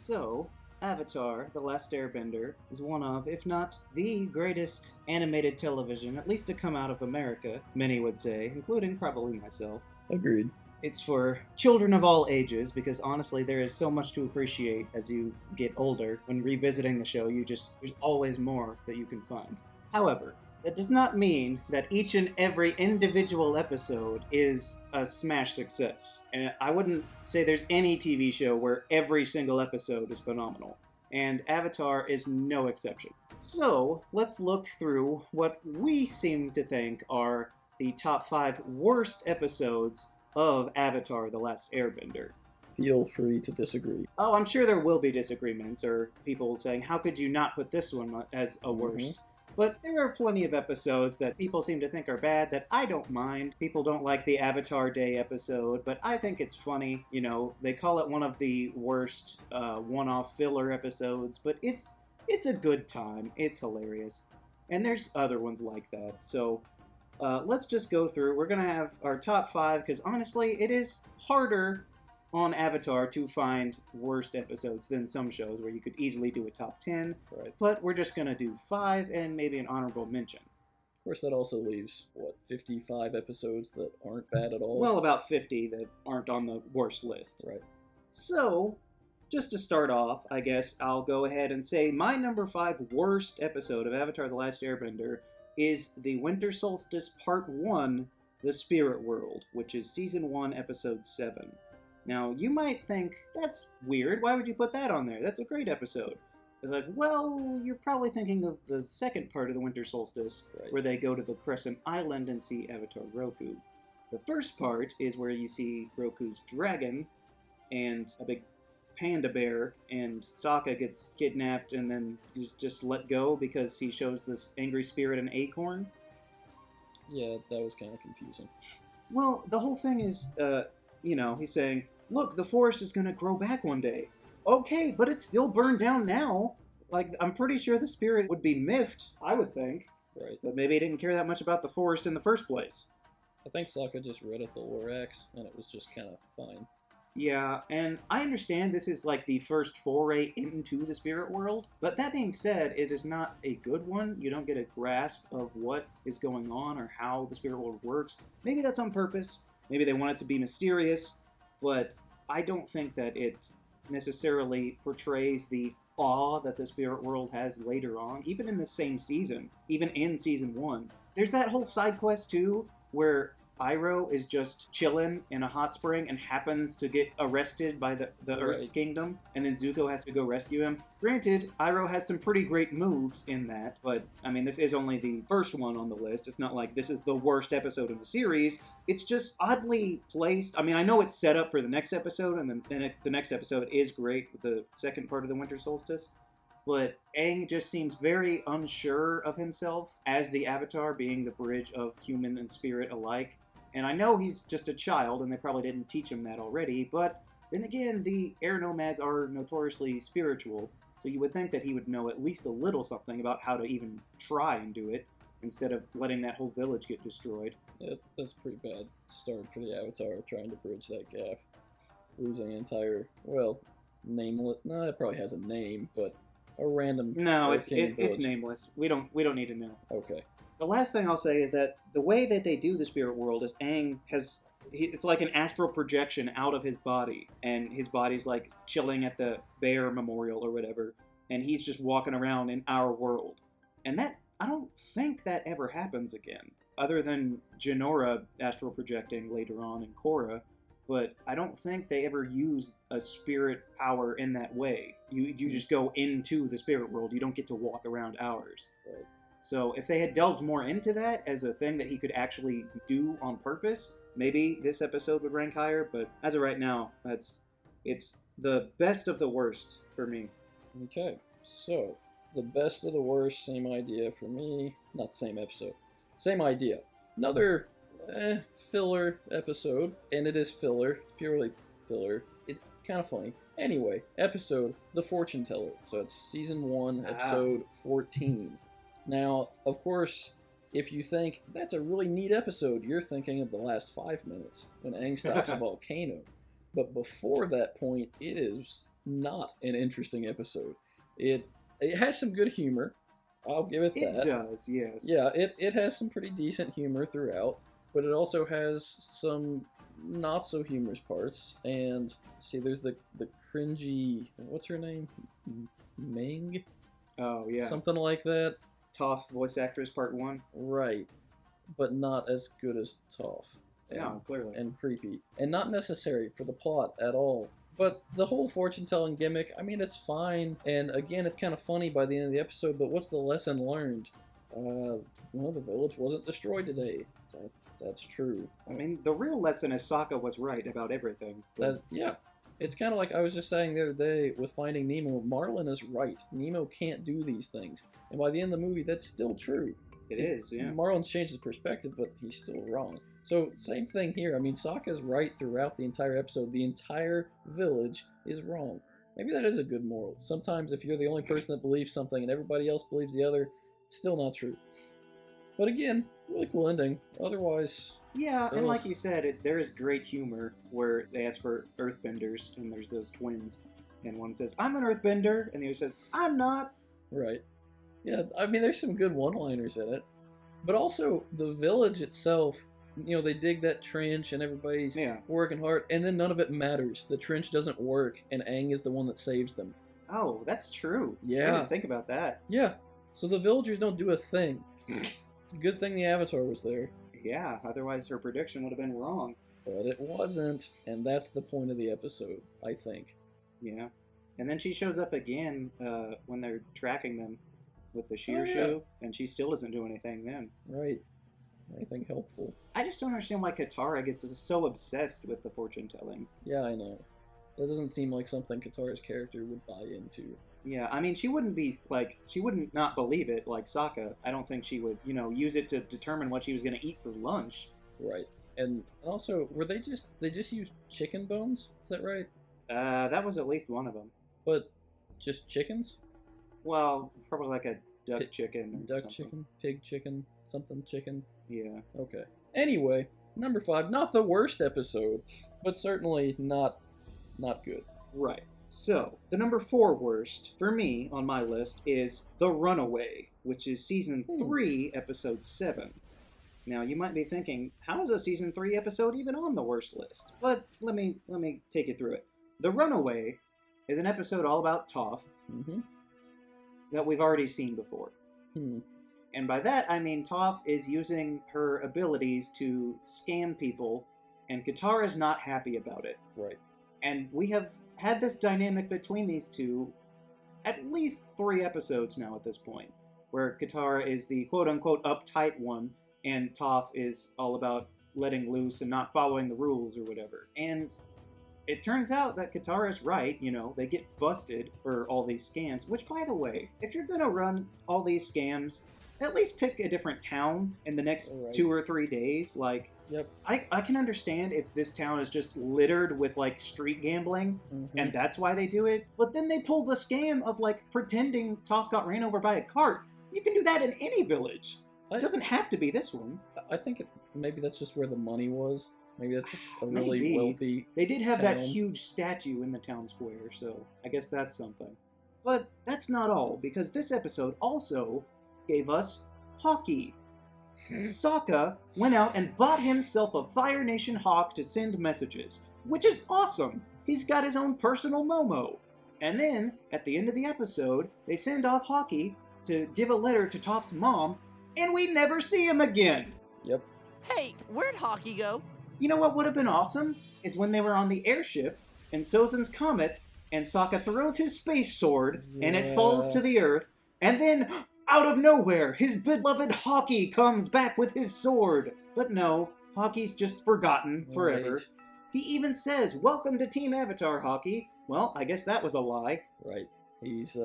So, Avatar: The Last Airbender is one of, if not the greatest animated television, at least to come out of America, many would say, including probably myself. Agreed. It's for children of all ages, because honestly, there is so much to appreciate as you get older. When revisiting the show, there's always more that you can find. However, that does not mean that each and every individual episode is a smash success. And I wouldn't say there's any TV show where every single episode is phenomenal. And Avatar is no exception. So, let's look through what we seem to think are the top 5 worst episodes of Avatar: The Last Airbender. Feel free to disagree. Oh, I'm sure there will be disagreements, or people saying, how could you not put this one as a worst? But there are plenty of episodes that people seem to think are bad that I don't mind. People don't like the Avatar Day episode, but I think it's funny. You know, they call it one of the worst one-off filler episodes, but it's a good time. It's hilarious. And there's other ones like that. So let's just go through. We're going to have our top 5, because honestly, it is harder on Avatar to find worst episodes than some shows where you could easily do a top 10. Right. But we're just going to do 5 and maybe an honorable mention. Of course, that also leaves, 55 episodes that aren't bad at all? Well, about 50 that aren't on the worst list. Right. So, just to start off, I guess I'll go ahead and say my number 5 worst episode of Avatar: The Last Airbender is the Winter Solstice Part 1, The Spirit World, which is Season 1, Episode 7. Now, you might think, that's weird, why would you put that on there? That's a great episode. It's like, well, you're probably thinking of the second part of the Winter Solstice, Right. where they go to the Crescent Island and see Avatar Roku. The first part is where you see Roku's dragon and a big panda bear, and Sokka gets kidnapped and then just let go because he shows this angry spirit an acorn. Yeah, that was kind of confusing. Well, the whole thing is, he's saying, look, the forest is going to grow back one day. Okay, but it's still burned down now. Like, I'm pretty sure the spirit would be miffed, I would think. Right. But maybe he didn't care that much about the forest in the first place. I think Sokka just read it the Lorax, and it was just kind of fine. Yeah, and I understand this is like the first foray into the spirit world, but that being said, it is not a good one. You don't get a grasp of what is going on or how the spirit world works. Maybe that's on purpose. Maybe they want it to be mysterious, but I don't think that it necessarily portrays the awe that the spirit world has later on, even in the same season, even in Season 1. There's that whole side quest, too, where Iroh is just chilling in a hot spring and happens to get arrested by the Earth Kingdom, and then Zuko has to go rescue him. Granted, Iroh has some pretty great moves in that, but, I mean, this is only the first one on the list. It's not like this is the worst episode in the series. It's just oddly placed. I mean, I know it's set up for the next episode, and the next episode is great with the second part of the Winter Solstice, but Aang just seems very unsure of himself as the Avatar, being the bridge of human and spirit alike. And I know he's just a child, and they probably didn't teach him that already, but then again, the air nomads are notoriously spiritual, so you would think that he would know at least a little something about how to even try and do it, instead of letting that whole village get destroyed. Yeah, that's a pretty bad start for the Avatar, trying to bridge that gap. Losing an entire, nameless, no, it probably has a name, but a random... No, it's nameless. We don't need to know. Okay. The last thing I'll say is that the way that they do the spirit world is Aang it's like an astral projection out of his body, and his body's like chilling at the bear memorial or whatever, and he's just walking around in our world. And that, I don't think that ever happens again, other than Jinora astral projecting later on in Korra, but I don't think they ever use a spirit power in that way. You just go into the spirit world, you don't get to walk around ours. Right. So if they had delved more into that as a thing that he could actually do on purpose, maybe this episode would rank higher, but as of right now, it's the best of the worst for me. Okay, so the best of the worst, same idea for me. Not same episode, same idea. Another filler episode, and it is filler. It's purely filler. It's kind of funny. Anyway, episode The Fortune Teller. So it's Season 1, Episode 14. Now, of course, if you think that's a really neat episode, you're thinking of the last 5 minutes when Aang stops a volcano. But before that point, it is not an interesting episode. It has some good humor. I'll give it that. It does, yes. Yeah, it has some pretty decent humor throughout, but it also has some not so humorous parts. And see, there's the cringy, what's her name? Meng? Oh, yeah. Something like that. Toph voice actress part 1. Right. But not as good as Toph. No, clearly. And creepy. And not necessary for the plot at all. But the whole fortune-telling gimmick, I mean, it's fine. And again, it's kind of funny by the end of the episode, but what's the lesson learned? Well, the village wasn't destroyed today. That's true. I mean, the real lesson is Sokka was right about everything. Yeah. It's kind of like I was just saying the other day with Finding Nemo. Marlin is right. Nemo can't do these things. And by the end of the movie, that's still true. It is, yeah. Marlin's changed his perspective, but he's still wrong. So, same thing here. I mean, Sokka's right throughout the entire episode. The entire village is wrong. Maybe that is a good moral. Sometimes if you're the only person that believes something and everybody else believes the other, it's still not true. But again, really cool ending. Otherwise... Yeah, and like you said, there is great humor where they ask for earthbenders, and there's those twins, and one says, I'm an earthbender, and the other says, I'm not. Right. Yeah, I mean, there's some good one-liners in it. But also, the village itself, you know, they dig that trench, and everybody's working hard, and then none of it matters. The trench doesn't work, and Aang is the one that saves them. Oh, that's true. Yeah. I didn't think about that. Yeah. So the villagers don't do a thing. It's a good thing the Avatar was there. Yeah, otherwise her prediction would have been wrong. But it wasn't, and that's the point of the episode, I think. Yeah. And then she shows up again when they're tracking them with the shear shoe, and she still doesn't do anything then. Right. Anything helpful. I just don't understand why Katara gets so obsessed with the fortune-telling. Yeah, I know. That doesn't seem like something Katara's character would buy into. Yeah, I mean, she wouldn't not believe it like Sokka. I don't think she would, use it to determine what she was going to eat for lunch. Right. And also, they just used chicken bones? Is that right? That was at least one of them. But just chickens? Well, probably like a duck chicken or something. Chicken, pig chicken, something chicken. Yeah. Okay. Anyway, number 5, not the worst episode, but certainly not good. Right. So, the number 4 worst, for me, on my list, is The Runaway, which is Season 3, Episode 7. Now, you might be thinking, how is a Season 3 episode even on the worst list? But let me take you through it. The Runaway is an episode all about Toph that we've already seen before. And by that, I mean Toph is using her abilities to scam people, and Katara's not happy about it. Right. And we have had this dynamic between these two at least 3 episodes now at this point, where Katara is the quote-unquote uptight one, and Toph is all about letting loose and not following the rules or whatever. And it turns out that Katara's right, they get busted for all these scams, which, by the way, if you're gonna run all these scams, at least pick a different town in the next 2 or 3 days. Like, yep. I can understand if this town is just littered with, street gambling, and that's why they do it. But then they pull the scam of, pretending Toph got ran over by a cart. You can do that in any village. It doesn't have to be this one. I think maybe that's just where the money was. Maybe that's just a really wealthy They did have town. that huge statue in the town square, so I guess that's something. But that's not all, because this episode also gave us hockey. Sokka went out and bought himself a Fire Nation hawk to send messages, which is awesome. He's got his own personal Momo. And then, at the end of the episode, they send off Hockey to give a letter to Toph's mom, and we never see him again. Yep. Hey, where'd Hockey go? You know what would have been awesome? Is when they were on the airship, and Sozin's comet, and Sokka throws his space sword, and it falls to the earth, and then, out of nowhere, his beloved Hockey comes back with his sword. But no, Hockey's just forgotten forever. Right. He even says, "Welcome to Team Avatar, Hockey." Well, I guess that was a lie. Right. He's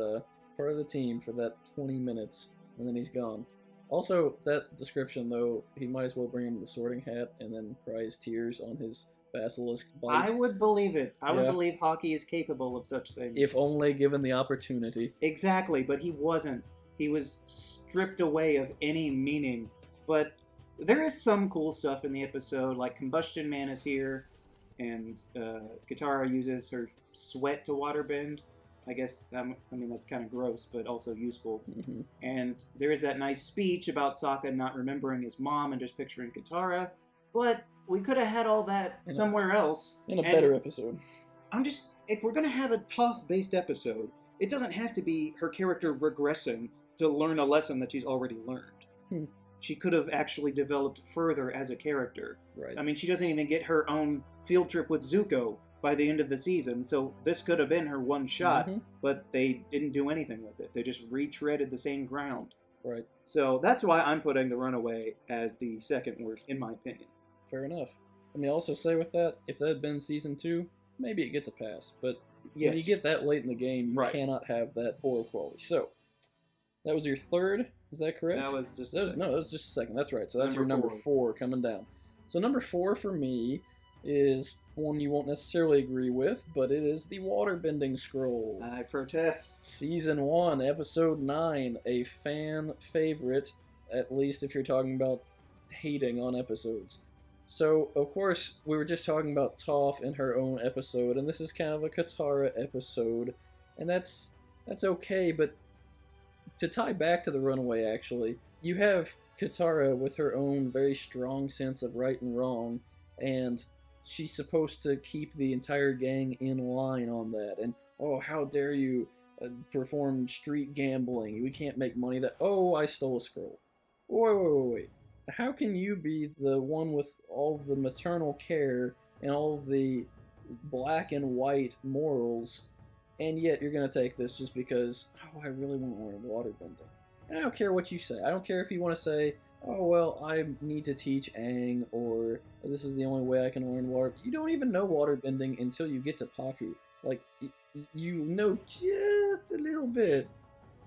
part of the team for that 20 minutes, and then he's gone. Also, that description, though, he might as well bring him the sorting hat and then cry his tears on his basilisk bite. I would believe it. I would believe Hockey is capable of such things. If only given the opportunity. Exactly, but he wasn't. He was stripped away of any meaning. But there is some cool stuff in the episode, like Combustion Man is here. and Katara uses her sweat to waterbend. I guess, I mean, that's kind of gross, but also useful. Mm-hmm. And there is that nice speech about Sokka not remembering his mom and just picturing Katara, but we could have had all that somewhere else. In a better episode. If we're going to have a Toph-based episode, it doesn't have to be her character regressing to learn a lesson that she's already learned. She could have actually developed further as a character. Right. I mean, she doesn't even get her own field trip with Zuko by the end of the season, so this could have been her one shot, but they didn't do anything with it. They just retreaded the same ground. Right. So that's why I'm putting The Runaway as the second worst, in my opinion. Fair enough. Let me also say with that, if that had been season 2, maybe it gets a pass, but when you get that late in the game, you cannot have that poor quality. So, that was your third, is that correct? That was just No, that was just a second, that's right. So that's your number 4 coming down. So number 4 for me is one you won't necessarily agree with, but it is the Waterbending Scroll. I protest. Season 1, Episode 9, a fan favorite, at least if you're talking about hating on episodes. So, of course, we were just talking about Toph in her own episode, and this is kind of a Katara episode, and that's okay, but to tie back to The Runaway, actually, you have Katara with her own very strong sense of right and wrong, and she's supposed to keep the entire gang in line on that, and, oh, how dare you perform street gambling, we can't make money that, oh, I stole a scroll. Wait. How can you be the one with all of the maternal care and all of the black and white morals, and yet you're going to take this just because, oh, I really want to learn waterbending? And I don't care what you say. I don't care if you want to say, oh, well, I need to teach Aang, or this is the only way I can learn water. You don't even know waterbending until you get to Pakku. Like, you know just a little bit.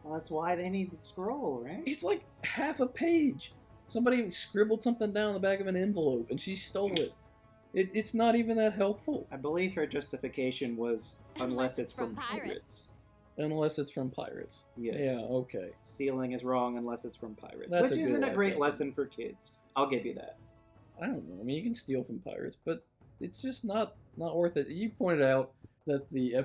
Well, that's why they need the scroll, right? It's like half a page. Somebody scribbled something down on the back of an envelope, and she stole it. It's not even that helpful. I believe her justification was, unless it's from pirates. Unless it's from pirates. Yes. Yeah, okay. Stealing is wrong unless it's from pirates. That's which isn't a great lesson for kids. I'll give you that. I don't know. I mean, you can steal from pirates, but it's just not worth it. You pointed out that the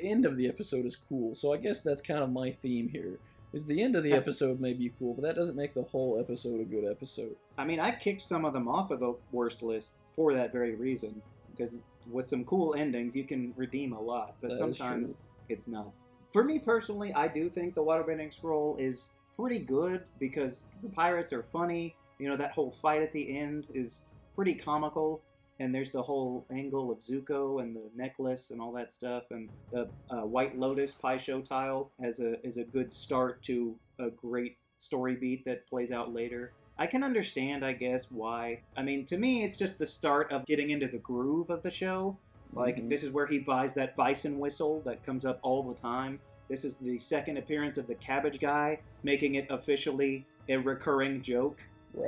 end of the episode is cool, so I guess that's kind of my theme here. Is the end of the episode may be cool, but that doesn't make the whole episode a good episode. I mean, I kicked some of them off of the worst list for that very reason. Because with some cool endings, you can redeem a lot. But sometimes it's not. For me personally, I do think the Waterbending Scroll is pretty good because the pirates are funny. You know, that whole fight at the end is pretty comical. And there's the whole angle of Zuko and the necklace and all that stuff. And the White Lotus Pai Sho tile is a good start to a great story beat that plays out later. I can understand, I guess, why. I mean, to me, it's just the start of getting into the groove of the show. Like, this is where he buys that bison whistle that comes up all the time. This is the second appearance of the Cabbage Guy, making it officially a recurring joke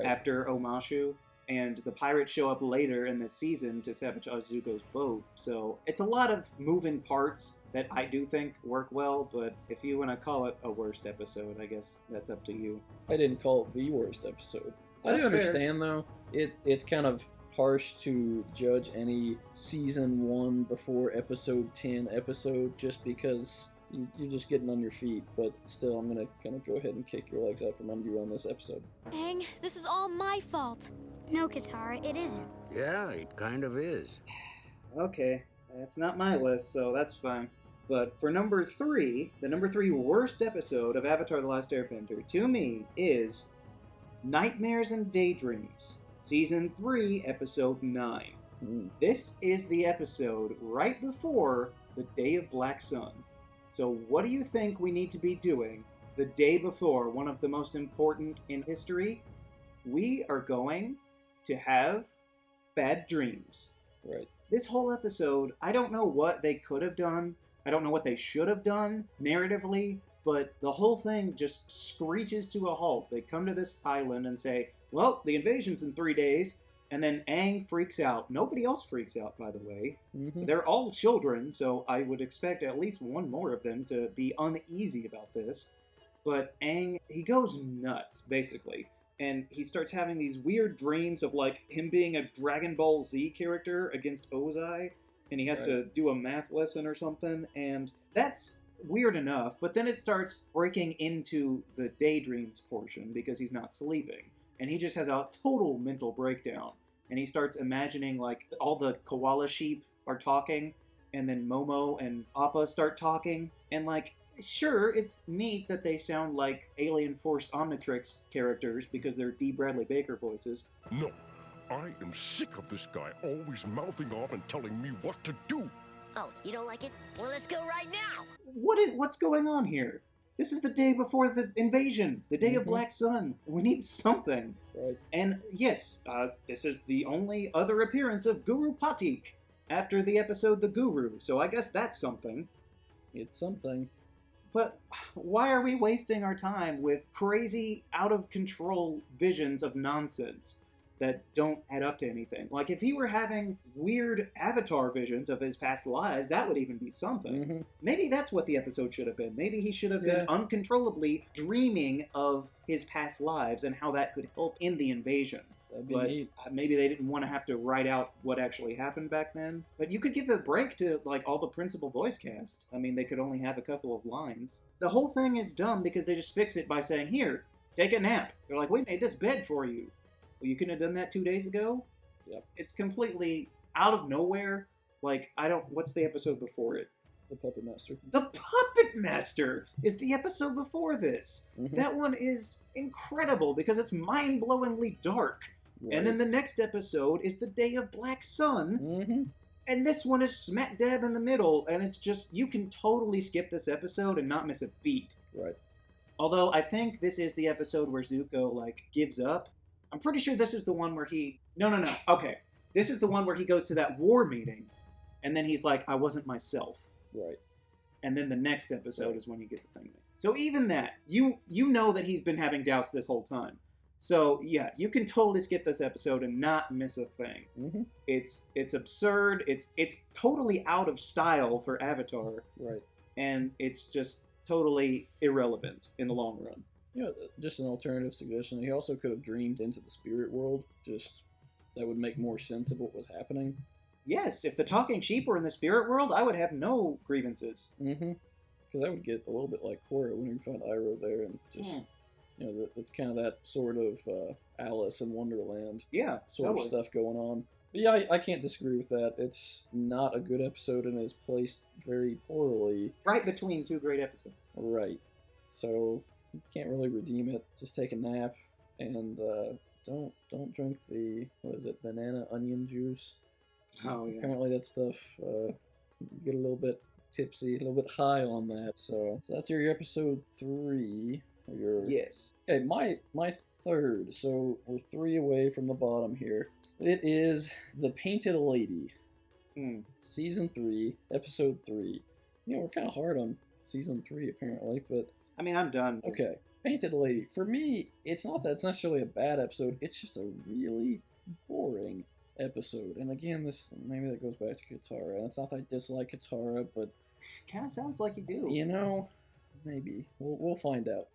after Omashu. And the pirates show up later in this season to sabotage Zuko's boat. So it's a lot of moving parts that I do think work well, but if you want to call it a worst episode, I guess that's up to you. I didn't call it the worst episode. I do understand, though. It's kind of harsh to judge any season 1 before episode 10 episode just because you're just getting on your feet, but still, I'm going to kind of go ahead and kick your legs out from under you on this episode. Aang, this is all my fault. No, Katara, it isn't. Yeah, it kind of is. Okay, it's not my list, so that's fine. But for number 3, the number 3 worst episode of Avatar: The Last Airbender, to me, is Nightmares and Daydreams, Season 3, Episode 9. This is the episode right before the Day of Black Sun. So what do you think we need to be doing the day before one of the most important in history? We are going to have bad dreams. Right. This whole episode, I don't know what they could have done. I don't know what they should have done narratively, but the whole thing just screeches to a halt. They come to this island and say, well, the invasion's in 3 days, and then Aang freaks out. Nobody else freaks out, by the way. They're all children, so I would expect at least one more of them to be uneasy about this. But Aang, he goes nuts, basically. and he starts having these weird dreams of like him being a Dragon Ball Z character against Ozai, and he has to do a math lesson or something, and that's weird enough, but then it starts breaking into the Daydreams portion because he's not sleeping, and he just has a total mental breakdown, and he starts imagining like all the koala sheep are talking, and then Momo and Appa start talking, and like, sure, it's neat that they sound like Alien Force Omnitrix characters because they're D. Bradley Baker voices. No, I am sick of this guy always mouthing off and telling me what to do. Oh, you don't like it? Well, let's go right now! What's going on here? This is the day before the invasion, the day of Black Sun. We need something. Right. And yes, this is the only other appearance of Guru Patik after the episode The Guru, so I guess that's something. It's something. But why are we wasting our time with crazy, out-of-control visions of nonsense that don't add up to anything? Like, if he were having weird avatar visions of his past lives, that would even be something. Maybe that's what the episode should have been. Maybe he should have been uncontrollably dreaming of his past lives and how that could help in the invasion. That'd be But neat. maybe they didn't want to have to write out what actually happened back then. But you could give a break to, like, all the principal voice cast. I mean, they could only have a couple of lines. The whole thing is dumb because they just fix it by saying, here, take a nap. They're like, we made this bed for you. Well, you couldn't have done that 2 days ago? Yep. It's completely out of nowhere. Like, what's the episode before it? The Puppet Master. The Puppet Master is the episode before this. That one is incredible because it's mind-blowingly dark. Right. And then the next episode is the Day of Black Sun. And this one is smack dab in the middle, and it's just, you can totally skip this episode and not miss a beat. Right. Although, I think this is the episode where Zuko, like, gives up. I'm pretty sure this is the one where he... No. Okay. This is the one where he goes to that war meeting, and then he's like, I wasn't myself. Right. And then the next episode is when he gets the thing. So even that, you know that he's been having doubts this whole time. So, yeah, you can totally skip this episode and not miss a thing. It's absurd. It's totally out of style for Avatar. Right. And it's just totally irrelevant in the long run. You know, just an alternative suggestion. He also could have dreamed into the spirit world. Just, that would make more sense of what was happening. Yes, if the talking sheep were in the spirit world, I would have no grievances. Because that would get a little bit like Korra when we found Iroh there, and just... You know, it's kind of that sort of Alice in Wonderland sort of stuff going on. But yeah, I can't disagree with that. It's not a good episode and is placed very poorly. Right between two great episodes. Right. So, you can't really redeem it. Just take a nap and don't drink the, what is it, banana onion juice. Oh, yeah. Apparently that stuff, you get a little bit tipsy, a little bit high on that. So that's your episode 3. Yes. Okay, my third, so we're 3 away from the bottom here. It is The Painted Lady. Season 3, episode 3. You know, we're kind of hard on season 3 apparently, but... I mean, I'm done. Okay, Painted Lady. For me, it's not that it's necessarily a bad episode, it's just a really boring episode. And again, maybe that goes back to Katara, and it's not that I dislike Katara, but... Kind of sounds like you do. You know, maybe. We'll find out.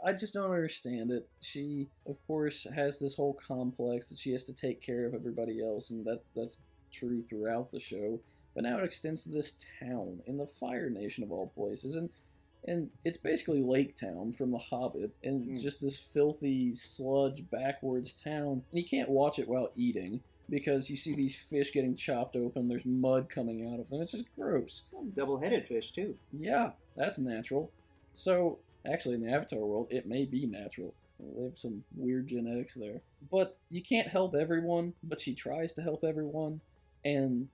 I just don't understand it. She, of course, has this whole complex that she has to take care of everybody else, and that's true throughout the show. But now it extends to this town in the Fire Nation of all places, and it's basically Lake Town from The Hobbit, and it's just this filthy, sludge, backwards town. And you can't watch it while eating, because you see these fish getting chopped open, there's mud coming out of them. It's just gross. Double-headed fish, too. Yeah, that's natural. So... Actually, in the Avatar world, it may be natural. They have some weird genetics there. But you can't help everyone, but she tries to help everyone. And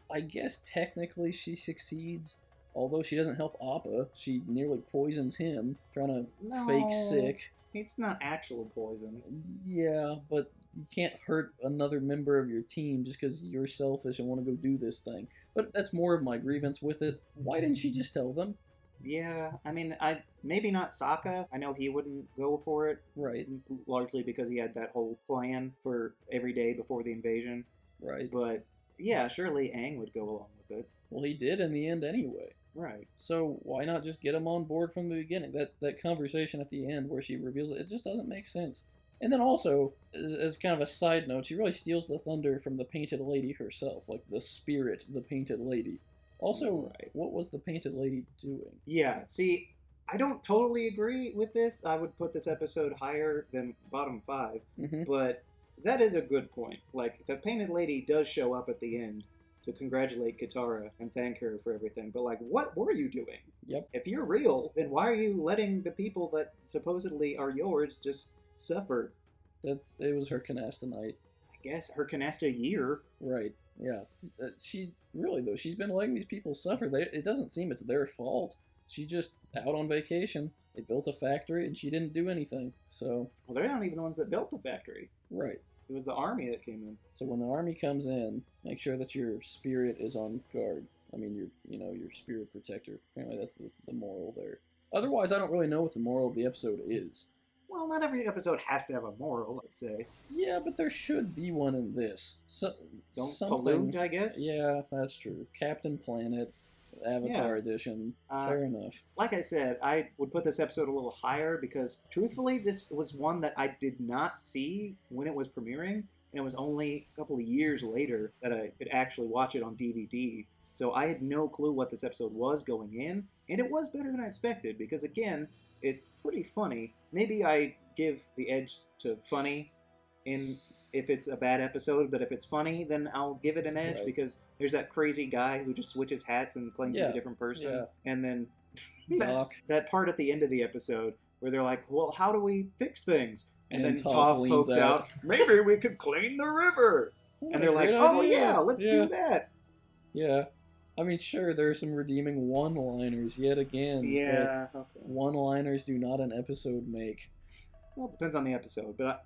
I guess technically she succeeds. Although she doesn't help Appa. She nearly poisons him, trying to fake sick. It's not actual poison. Yeah, but you can't hurt another member of your team just because you're selfish and want to go do this thing. But that's more of my grievance with it. Why didn't she just tell them? Yeah, I mean, maybe not Sokka. I know he wouldn't go for it. Right. Largely because he had that whole plan for every day before the invasion. Right. But, yeah, surely Aang would go along with it. Well, he did in the end anyway. Right. So why not just get him on board from the beginning? That conversation at the end where she reveals it just doesn't make sense. And then also, as kind of a side note, she really steals the thunder from the Painted Lady herself, like the spirit, the Painted Lady. Also, Right. what was the Painted Lady doing? Yeah, see, I don't totally agree with this. I would put this episode higher than bottom 5, Mm-hmm. but that is a good point. Like, the Painted Lady does show up at the end to congratulate Katara and thank her for everything, but like, what were you doing? Yep. If you're real, then why are you letting the people that supposedly are yours just suffer? It was her canasta night. I guess her canasta year. Right. Yeah. She's really though. She's been letting these people suffer. It doesn't seem it's their fault. She just out on vacation. They built a factory and she didn't do anything. So. Well, they're not even the ones that built the factory. Right. It was the army that came in. So when the army comes in, make sure that your spirit is on guard. I mean, your spirit protector. Apparently, that's the moral there. Otherwise, I don't really know what the moral of the episode is. Well, not every episode has to have a moral, I'd say. Yeah, but there should be one in this. Don't Something, pollute, I guess? Yeah, that's true. Captain Planet, Avatar Edition. Fair enough. Like I said, I would put this episode a little higher because, truthfully, this was one that I did not see when it was premiering, and it was only a couple of years later that I could actually watch it on DVD. So I had no clue what this episode was going in, and it was better than I expected because, again, it's pretty funny. Maybe I give the edge to funny if it's a bad episode, but if it's funny, then I'll give it an edge because there's that crazy guy who just switches hats and claims he's a different person. Yeah. And then Doc. that part at the end of the episode where they're like, well, how do we fix things? And then Toph Toph leans pokes out, maybe we could clean the river. And they're like, Great oh idea. yeah, let's do that. Yeah. I mean, sure, there are some redeeming one-liners yet again. Yeah, but okay. One-liners do not an episode make. Well, it depends on the episode, but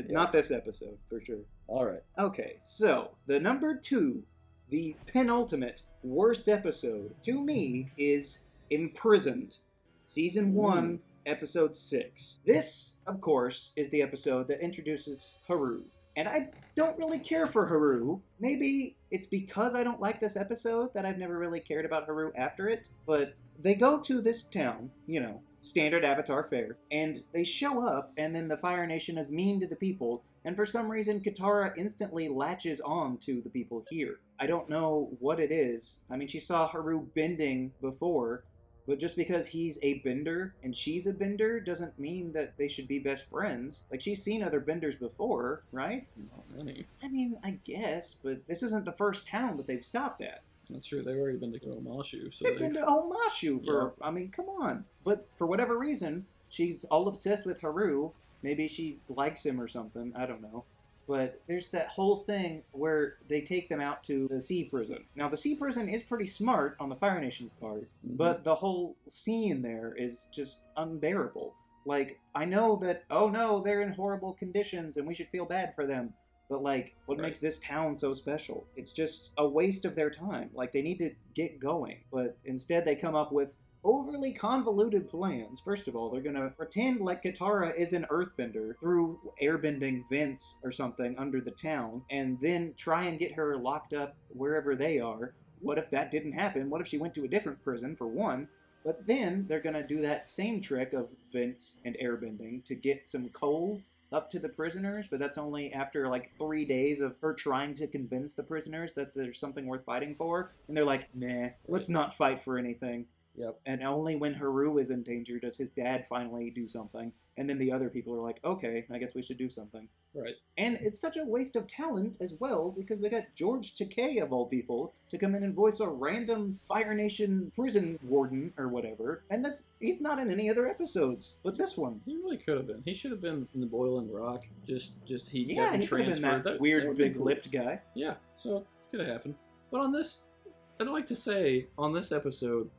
not this episode, for sure. All right. Okay, so, the number 2, the penultimate worst episode, to me, is Imprisoned. Season 1, Episode 6. This, of course, is the episode that introduces Haru. And I don't really care for Haru. Maybe it's because I don't like this episode that I've never really cared about Haru after it. But they go to this town, standard Avatar fare, and they show up, and then the Fire Nation is mean to the people, and for some reason Katara instantly latches on to the people here. I don't know what it is. I mean, she saw Haru bending before, but just because he's a bender and she's a bender doesn't mean that they should be best friends. Like, she's seen other benders before, right? Not many. I mean, I guess, but this isn't the first town that they've stopped at. That's true. They've already been to Omashu. So They've been to Omashu for, I mean, come on. But for whatever reason, she's all obsessed with Haru. Maybe she likes him or something. I don't know. But there's that whole thing where they take them out to the sea prison. Now, the sea prison is pretty smart on the Fire Nation's part, but the whole scene there is just unbearable. Like, I know that, oh no, they're in horrible conditions and we should feel bad for them. But, like, what makes this town so special? It's just a waste of their time. Like, they need to get going. But instead they come up with overly convoluted plans. First of all, they're going to pretend like Katara is an earthbender through airbending vents or something under the town, and then try and get her locked up wherever they are. What if that didn't happen? What if she went to a different prison, for one? But then they're going to do that same trick of vents and airbending to get some coal up to the prisoners, but that's only after like 3 days of her trying to convince the prisoners that there's something worth fighting for. And they're like, nah, let's not fight for anything. Yep. And only when Haru is in danger does his dad finally do something. And then the other people are like, okay, I guess we should do something. Right. And it's such a waste of talent as well, because they got George Takei, of all people, to come in and voice a random Fire Nation prison warden or whatever. And he's not in any other episodes, but this one. He really could have been. He should have been in the Boiling Rock. Just he Yeah, got he could have been transferred. that weird big-lipped guy. Yeah, so could have happened. But on this, I'd like to say, on this episode,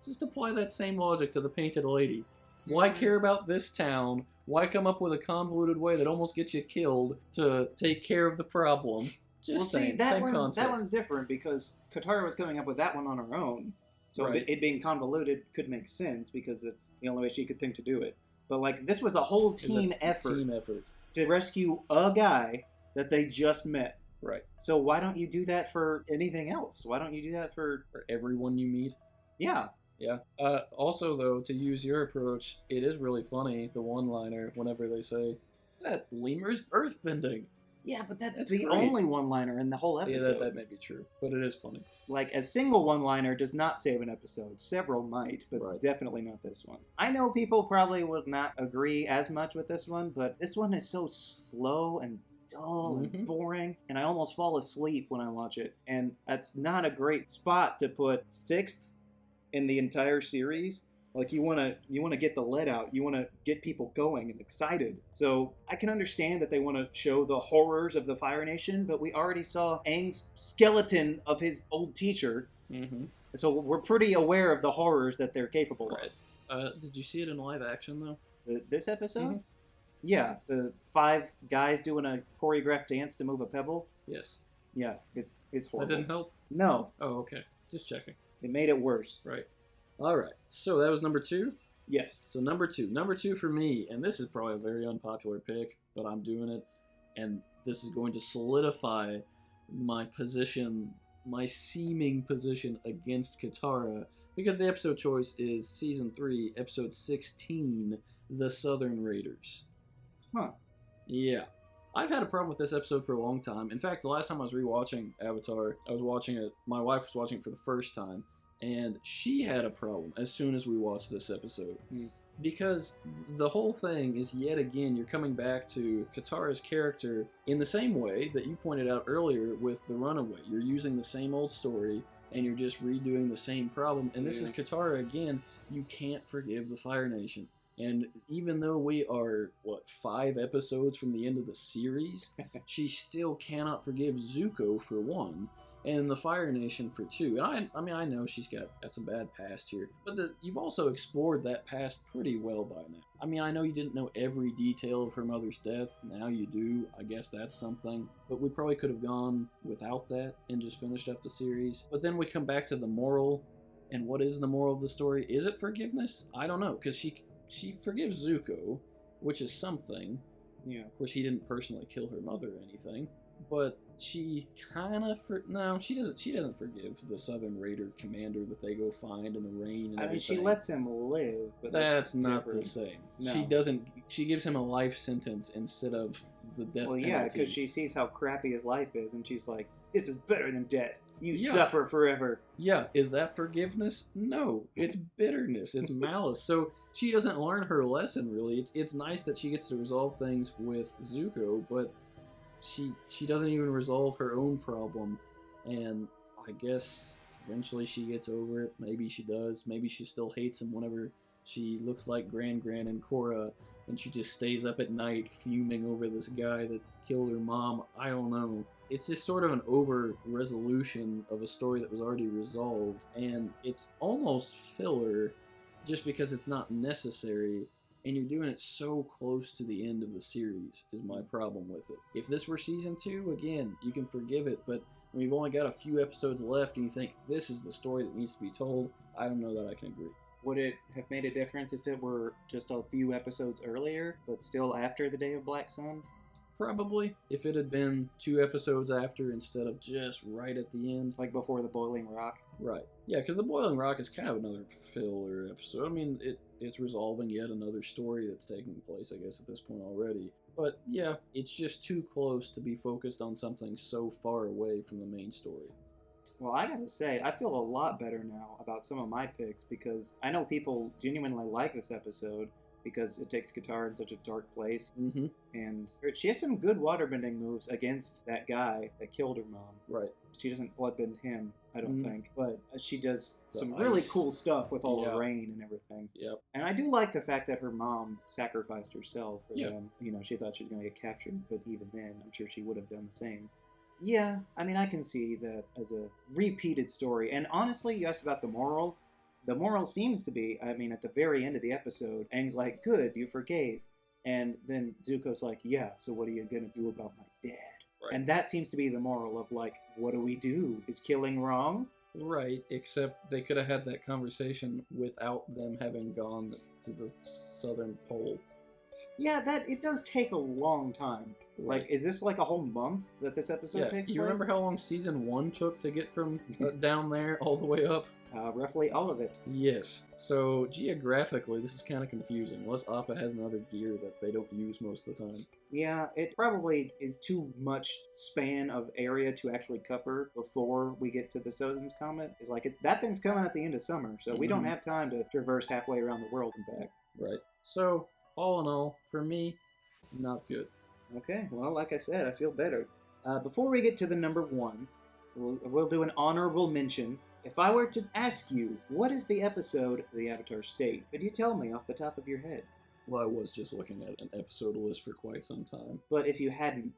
just apply that same logic to the Painted Lady. Why care about this town? Why come up with a convoluted way that almost gets you killed to take care of the problem? Just same concept. That one's different because Katara was coming up with that one on her own. So it being convoluted could make sense because it's the only way she could think to do it. But like, this was a whole team effort to rescue a guy that they just met. Right. So why don't you do that for anything else? Why don't you do that for everyone you meet? Yeah. Yeah. Also, though, to use your approach, it is really funny, the one-liner, whenever they say, That lemur's earthbending. Yeah, but that's That's the great. only one-liner in the whole Yeah, episode. that may be true, but it is funny. Like, a single one-liner does not save an episode. Several might, but Right. definitely not this one. I know people probably would not agree as much with this one, but this one is so slow and dull Mhm. and boring, and I almost fall asleep when I watch it. And that's not a great spot to put 6th in the entire series. Like, you want to get the lead out. You want to get people going and excited. So I can understand that they want to show the horrors of the Fire Nation, but we already saw Aang's skeleton of his old teacher. Mm-hmm. So we're pretty aware of the horrors that they're capable Right. Did you see it in live action, though? of. This episode? Mhm. Yeah, the 5 guys doing a choreographed dance to move a pebble. Yes. Yeah, it's That horrible. didn't help? No, Oh, okay. Just checking. it made it worse. Right. All right. So that was number 2. Yes. So number 2. Number 2 for me, and this is probably a very unpopular pick, but I'm doing it, and this is going to solidify my position, my seeming position against Katara, because the episode choice is Season 3, Episode 16, The Southern Raiders. Huh. Yeah. I've had a problem with this episode for a long time. In fact, the last time I was rewatching Avatar, I was watching it, my wife was watching it for the first time, and she had a problem as soon as we watched this episode. Because the whole thing is, yet again, you're coming back to Katara's character in the same way that you pointed out earlier with The Runaway. You're using the same old story, and you're just redoing the same problem. And this is Katara again. You can't forgive the Fire Nation. And even though we are, 5 episodes from the end of the series, she still cannot forgive Zuko for 1, and the Fire Nation for 2. And I mean, I know she's got some bad past here, but you've also explored that past pretty well by now. I mean, I know you didn't know every detail of her mother's death. Now you do. I guess that's something. But we probably could have gone without that and just finished up the series. But then we come back to the moral, and what is the moral of the story? Is it forgiveness? I don't know, because she forgives Zuko, which is something. Yeah. Of course, he didn't personally kill her mother or anything, but she kind of she doesn't forgive the Southern Raider commander that they go find in the rain and I mean, everything. she lets him live, but That's not different. the same. No. She doesn't. She gives him a life sentence instead of the death Well, penalty. yeah, because she sees how crappy his life is, and she's like, "This is better than death. You Yeah. suffer forever." Yeah, is that forgiveness? No, it's bitterness, it's malice. So she doesn't learn her lesson, really. It's nice that she gets to resolve things with Zuko, but she doesn't even resolve her own problem. And I guess eventually she gets over it. Maybe she does. Maybe she still hates him whenever she looks like Gran and Korra, and she just stays up at night fuming over this guy that killed her mom. I don't know. It's just sort of an over-resolution of a story that was already resolved, and it's almost filler just because it's not necessary, and you're doing it so close to the end of the series is my problem with it. If this were Season 2, again, you can forgive it, but when you've only got a few episodes left and you think this is the story that needs to be told, I don't know that I can agree. Would it have made a difference if it were just a few episodes earlier, but still after the Day of Black Sun? Probably, if it had been 2 episodes after instead of just right at the end. Like before the Boiling Rock? Right. Yeah, because the Boiling Rock is kind of another filler episode. I mean, it's resolving yet another story that's taking place, I guess, at this point already. But yeah, it's just too close to be focused on something so far away from the main story. Well, I gotta say, I feel a lot better now about some of my picks, because I know people genuinely like this episode because it takes Katara in such a dark place. Mm-hmm. And she has some good waterbending moves against that guy that killed her mom. Right. She doesn't bloodbend him, I don't think, but she does The some really ice. cool stuff with all Yeah. the rain and everything. Yep. And I do like the fact that her mom sacrificed herself for Yeah. them. You know, she thought she was going to get captured, but even then, I'm sure she would have done the same. Yeah, I mean, I can see that as a repeated story. And honestly, you asked about the moral. The moral seems to be, I mean, at the very end of the episode, Aang's like, "Good, you forgave." And then Zuko's like, "Yeah, so what are you going to do about my dad?" Right. And that seems to be the moral of, like, what do we do? Is killing wrong? Right, except they could have had that conversation without them having gone to the southern pole. Yeah, it does take a long time. Right. Like, is this like a whole month that this episode takes place? Do you remember how long season 1 took to get from down there all the way up? Roughly all of it. Yes. So, geographically, this is kind of confusing, unless Appa has another gear that they don't use most of the time. Yeah, it probably is too much span of area to actually cover before we get to the Sozin's Comet. It's like, that thing's coming at the end of summer, so we don't have time to traverse halfway around the world and back. Right. So, all in all, for me, not good. Okay, well, like I said, I feel better. Before we get to the number 1, we'll do an honorable mention. If I were to ask you, what is the episode of the Avatar State? Could you tell me off the top of your head? Well, I was just looking at an episode list for quite some time. But if you hadn't...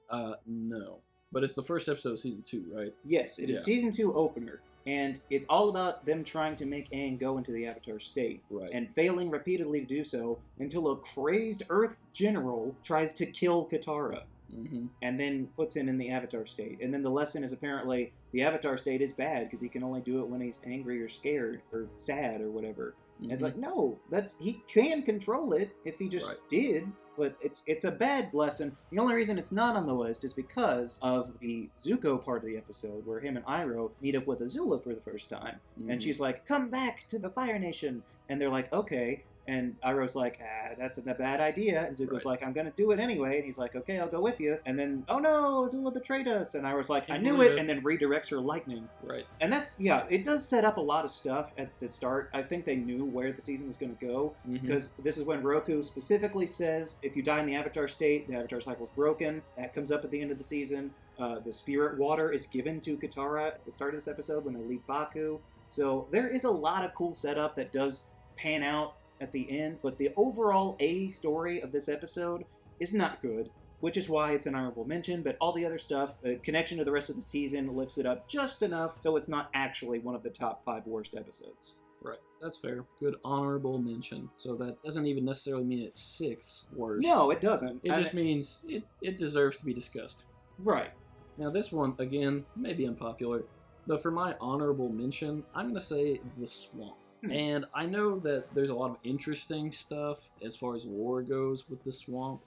No. But it's the first episode of season 2, right? Yes, it is season 2 opener. And it's all about them trying to make Aang go into the Avatar State. Right. And failing repeatedly to do so until a crazed Earth general tries to kill Katara. Mm-hmm. And then puts him in the Avatar State. And then the lesson is apparently the Avatar State is bad because he can only do it when he's angry or scared or sad or whatever. Mm-hmm. And it's like, no, he can control it if he just did. But it's a bad lesson. The only reason it's not on the list is because of the Zuko part of the episode where him and Iroh meet up with Azula for the first time. Mm-hmm. And she's like, come back to the Fire Nation. And they're like, okay. And Iroh's like, that's a bad idea. And Zuko's like, I'm going to do it anyway. And he's like, okay, I'll go with you. And then, oh no, Azula betrayed us. And Iroh's like, I knew it. And then redirects her lightning. Right. And that's, it does set up a lot of stuff at the start. I think they knew where the season was going to go. Because this is when Roku specifically says, if you die in the Avatar State, the Avatar cycle's broken. That comes up at the end of the season. The spirit water is given to Katara at the start of this episode when they leave Baku. So there is a lot of cool setup that does pan out at the end, but the overall story of this episode is not good, which is why it's an honorable mention, but all the other stuff, the connection to the rest of the season lifts it up just enough so it's not actually one of the top 5 worst episodes. Right, that's fair. Good honorable mention. So that doesn't even necessarily mean it's 6th worst. No, it doesn't. It just means it deserves to be discussed. Right. Now this one, again, may be unpopular, but for my honorable mention, I'm going to say The Swamp. And I know that there's a lot of interesting stuff as far as lore goes with the swamp.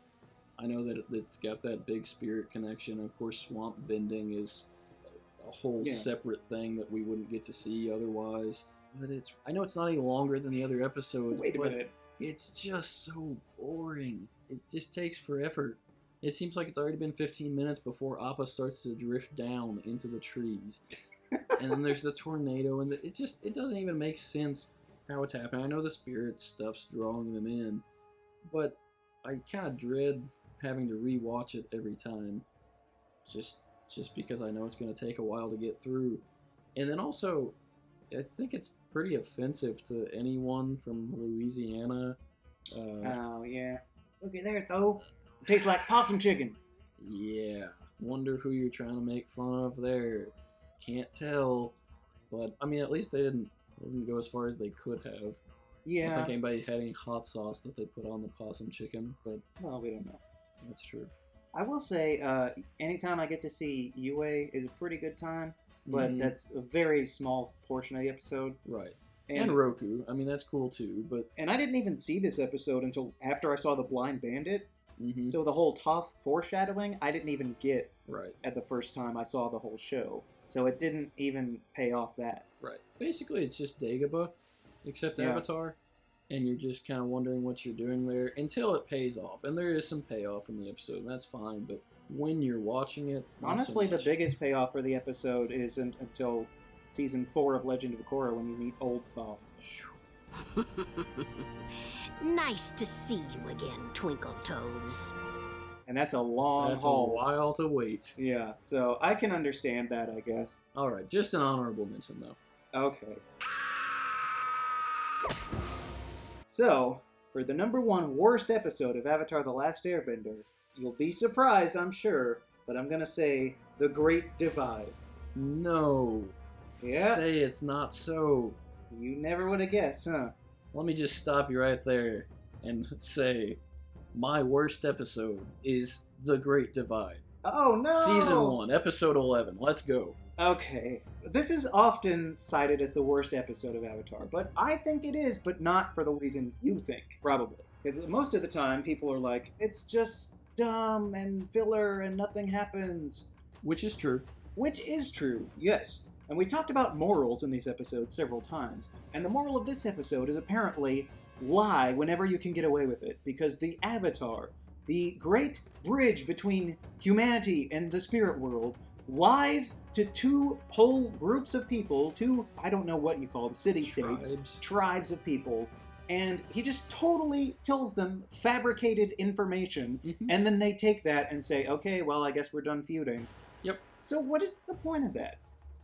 I know that it's got that big spirit connection. Of course, swamp bending is a whole separate thing that we wouldn't get to see otherwise. But I know it's not any longer than the other episodes. Wait a minute. It's just so boring. It just takes forever. It seems like it's already been 15 minutes before Appa starts to drift down into the trees. And then there's the tornado, and it doesn't even make sense how it's happening. I know the spirit stuff's drawing them in, but I kind of dread having to rewatch it every time, just because I know it's going to take a while to get through. And then also, I think it's pretty offensive to anyone from Louisiana. Oh yeah, looky there, though. It tastes like possum chicken. Yeah, wonder who you're trying to make fun of there. Can't tell, but I mean, at least they didn't go as far as they could have. Yeah. I don't think anybody had any hot sauce that they put on the possum chicken, but well, we don't know. That's true. I will say, anytime I get to see Yue is a pretty good time, but that's a very small portion of the episode. Right. And Roku. I mean, that's cool too, but... And I didn't even see this episode until after I saw The Blind Bandit. Mm-hmm. So the whole Toph foreshadowing, I didn't even get right at the first time I saw the whole show. So it didn't even pay off that. Right. Basically, it's just Dagobah, except Avatar, and you're just kind of wondering what you're doing there until it pays off. And there is some payoff in the episode, and that's fine, but when you're watching it... Honestly, the biggest payoff for the episode is until Season 4 of Legend of Korra when you meet Old Toph. Nice to see you again, Twinkle Toes. And that's a long haul. That's a while to wait. Yeah, so I can understand that, I guess. Alright, just an honorable mention, though. Okay. So, for the number 1 worst episode of Avatar The Last Airbender, you'll be surprised, I'm sure, but I'm gonna say The Great Divide. No. Yeah. Say it's not so. You never would have guessed, huh? Let me just stop you right there and say my worst episode is The Great Divide. Oh, no! Season 1, Episode 11. Let's go. Okay. This is often cited as the worst episode of Avatar, but I think it is, but not for the reason you think, probably. Because most of the time, people are like, it's just dumb and filler and nothing happens. Which is true. Which is true, yes. And we talked about morals in these episodes several times. And the moral of this episode is apparently lie whenever you can get away with it. Because the Avatar, the great bridge between humanity and the spirit world, lies to two whole groups of people, two, I don't know what you call them, city-states, tribes of people, and he just totally tells them fabricated information, and then they take that and say, okay, well, I guess we're done feuding. Yep. So what is the point of that?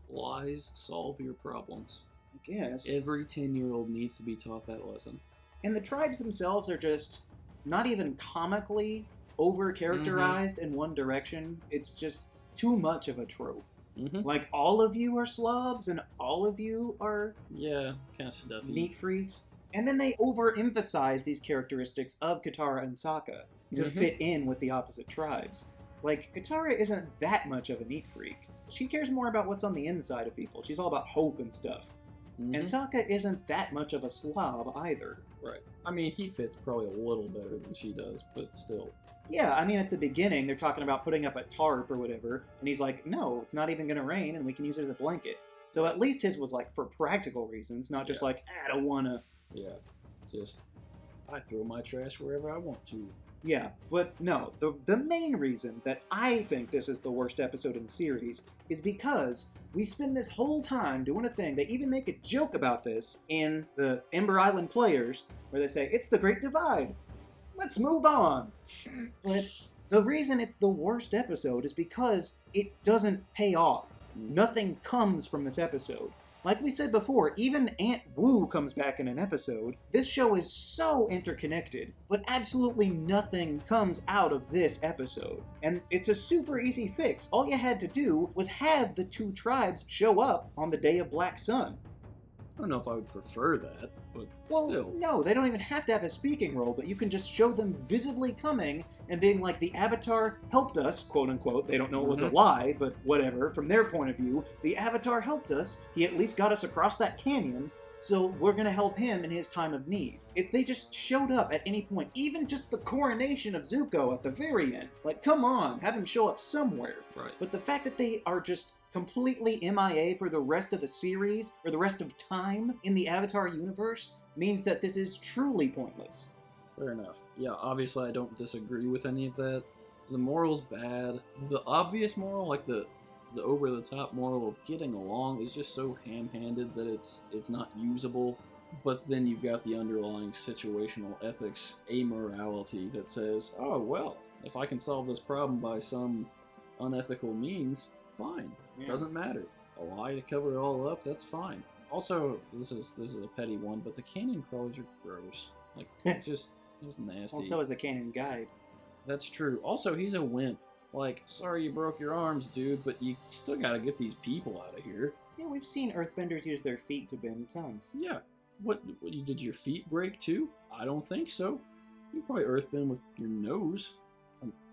Lies solve your problems. I guess. Every 10-year-old needs to be taught that lesson. And the tribes themselves are just not even comically over-characterized in one direction. It's just too much of a trope. Like, all of you are slobs and all of you are... Yeah, kind of stuffy. Neat freaks. And then they overemphasize these characteristics of Katara and Sokka to fit in with the opposite tribes. Like, Katara isn't that much of a neat freak. She cares more about what's on the inside of people. She's all about hope and stuff. And Sokka isn't that much of a slob either. Right. I mean, he fits probably a little better than she does, but still. Yeah, I mean, at the beginning, they're talking about putting up a tarp or whatever, and he's like, no, it's not even going to rain, and we can use it as a blanket. So at least his was, like, for practical reasons, not just like, I don't want to... Yeah, just, I throw my trash wherever I want to. Yeah, but no, the main reason that I think this is the worst episode in the series is because we spend this whole time doing a thing. They even make a joke about this in the Ember Island Players, where they say, it's the Great Divide. Let's move on. But the reason it's the worst episode is because it doesn't pay off. Nothing comes from this episode. Like we said before, even Aunt Wu comes back in an episode. This show is so interconnected, but absolutely nothing comes out of this episode. And it's a super easy fix. All you had to do was have the two tribes show up on the Day of Black Sun. I don't know if I would prefer that, but well, still. No, they don't even have to have a speaking role, but you can just show them visibly coming and being like, the Avatar helped us, quote unquote. They don't know it was a lie, but whatever. From their point of view, the Avatar helped us. He at least got us across that canyon, so we're going to help him in his time of need. If they just showed up at any point, even just the coronation of Zuko at the very end, like, come on, have him show up somewhere. Right. But the fact that they are just completely MIA for the rest of the series, or the rest of time in the Avatar universe, means that this is truly pointless. Fair enough. Yeah, obviously I don't disagree with any of that. The moral's bad. The obvious moral, like the over-the-top moral of getting along, is just so ham-handed that it's not usable. But then you've got the underlying situational ethics amorality that says, oh, well, if I can solve this problem by some unethical means, fine. Yeah. Doesn't matter. A lie to cover it all up, that's fine. Also, this is a petty one, but the canyon crawlers are gross. Like, just nasty. Also is the Canyon Guide. That's true. Also, he's a wimp. Like, sorry you broke your arms, dude, but you still gotta get these people out of here. Yeah, we've seen Earthbenders use their feet to bend tons. Yeah. What did your feet break too? I don't think so. You probably earthbend with your nose.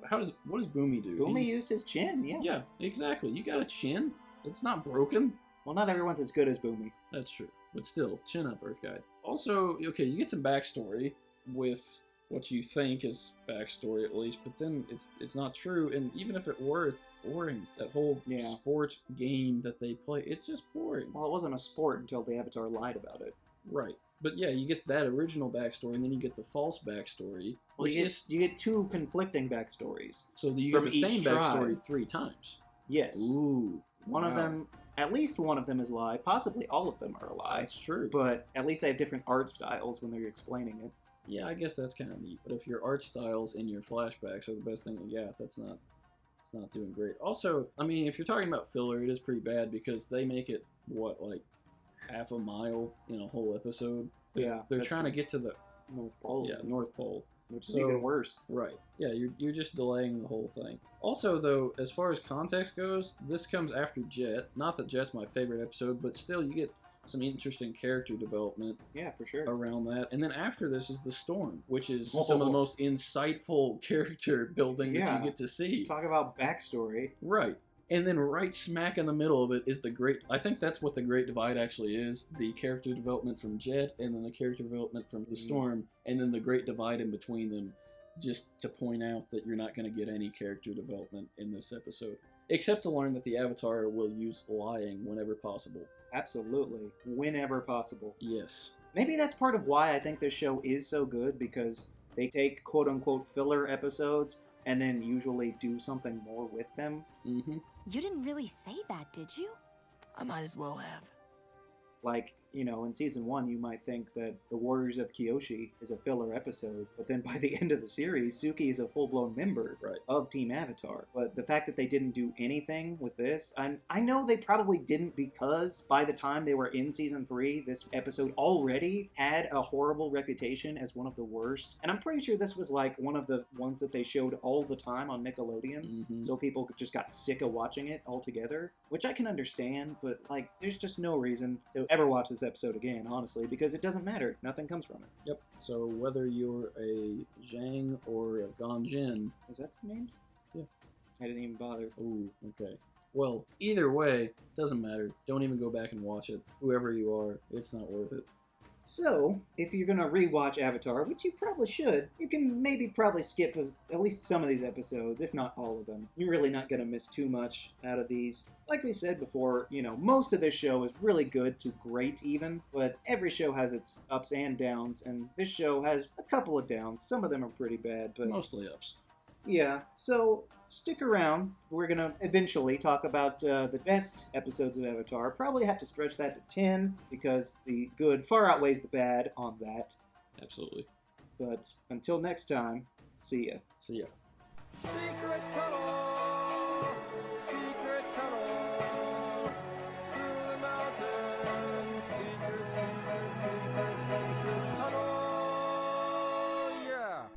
What does Boomy do? Boomy used his chin, yeah. Yeah, exactly. You got a chin. It's not broken. Well, not everyone's as good as Boomy. That's true. But still, chin up, Earth Guy. Also, okay, you get some backstory with what you think is backstory at least, but then it's not true, and even if it were, it's boring. That whole sport game that they play, it's just boring. Well, it wasn't a sport until the Avatar lied about it. Right. But yeah, you get that original backstory, and then you get the false backstory. Well, you get two conflicting backstories. So you get the same backstory 3 times. Yes. Ooh. One of them, at least one of them is a lie. Possibly all of them are a lie. That's true. But at least they have different art styles when they're explaining it. Yeah, I guess that's kind of neat. But if your art styles and your flashbacks are the best thing you got, it's not doing great. Also, I mean, if you're talking about filler, it is pretty bad because they make it, like half a mile in a whole episode. Yeah. They're trying to get to the North Pole. Yeah, North Pole. Which is even worse. Right. Yeah, you're just delaying the whole thing. Also, though, as far as context goes, this comes after Jet. Not that Jet's my favorite episode, but still, you get some interesting character development. Yeah, for sure. Around that. And then after this is The Storm, which is some of the most insightful character building that you get to see. Talk about backstory. Right. And then right smack in the middle of it is the great... I think that's what the Great Divide actually is. The character development from Jet, and then the character development from the Storm, and then the Great Divide in between them. Just to point out that you're not going to get any character development in this episode. Except to learn that the Avatar will use lying whenever possible. Absolutely. Whenever possible. Yes. Maybe that's part of why I think this show is so good, because they take quote-unquote filler episodes and then usually do something more with them. Mm-hmm. You didn't really say that, did you? I might as well have. Like, you know, in Season 1, you might think that the Warriors of Kyoshi is a filler episode, but then by the end of the series, Suki is a full-blown member of Team Avatar. But the fact that they didn't do anything with this, I know they probably didn't, because by the time they were in Season 3, this episode already had a horrible reputation as one of the worst. And I'm pretty sure this was like one of the ones that they showed all the time on Nickelodeon, so people just got sick of watching it altogether, which I can understand, but like, there's just no reason to ever watch this episode again, honestly, because it doesn't matter. Nothing comes from it. Yep. So whether you're a Zhang or a Ganjin... Is that their names? Yeah. I didn't even bother. Ooh, okay. Well, either way, doesn't matter. Don't even go back and watch it. Whoever you are, it's not worth it. So, if you're going to rewatch Avatar, which you probably should, you can maybe probably skip at least some of these episodes, if not all of them. You're really not going to miss too much out of these. Like we said before, you know, most of this show is really good to great even, but every show has its ups and downs, and this show has a couple of downs. Some of them are pretty bad, but... Mostly ups. Yeah, so stick around. We're going to eventually talk about the best episodes of Avatar. Probably have to stretch that to 10, because the good far outweighs the bad on that. Absolutely. But until next time, see ya. See ya. Secret tunnel. Secret